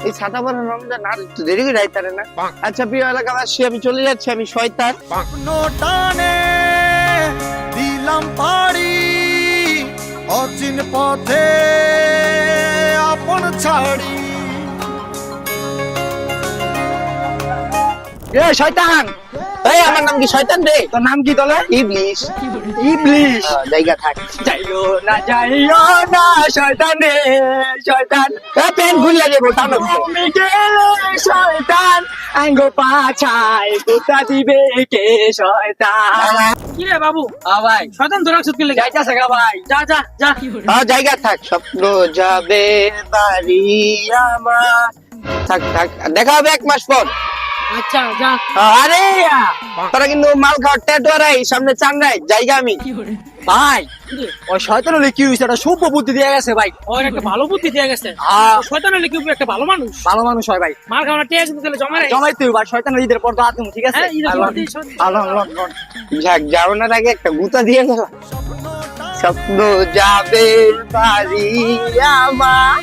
এই ছাতা পরে রমজান আর একটু দেরি করে যাইতারে না। আচ্ছা প্রিয় এলাকাবাসী, আমি চলে যাচ্ছি, আমি শয়তান। টানে দিলাম পাড়ি অচিন পথে আপন ছাড়ি। এ শয়তান, এই আমার নাম কি শয়তান রে? তোর নাম কি তোলে? ইবলিশ। ইবলিশ। জায়গা থাক। যাইও না শয়তান রে শয়তান, পেন ঘুরিয়ে যাবো টানো। আমি গেলে শয়তান আঙ্গ পাছায় গুতা দিবে কে শয়তান। কি রে বাবু, ভাই শয়তান ধরে রাখছিস কি লেগে? যাইতাছে গা ভাই। যা যা যা। জায়গা থাক, স্বপ্ন যাবে বাড়ি আমার। থাক থাক, দেখা হবে 1 মাস পর। আচ্ছা যা। আরে তোরা কিন্তু মাল খাওয়ার ট্যাটুয়ারাই সামনে চান নাই জায়গা আমি। ভাই ওই শয়তান হলে কি হয়েছে, একটা শুভ বুদ্ধি দিয়ে গেছে ভাই। ওর একটা ভালো বুদ্ধি দিয়ে গেছে। শয়তান হলে কি একটা ভালো মানুষ, ভালো মানুষ হয় ভাই। মার খাওয়া টিয়া কিন্তু তাহলে জমা রে। জমাই তুই ভাই, শয়তানের ঈদের পর তো আতুম, ঠিক আছে? হ্যাঁ, ঈদের পর দিয়ে যাক, যাওয়ার আগে একটা গুতা দিয়ে গেল। স্বপ্ন যাবে বাড়ি আমার।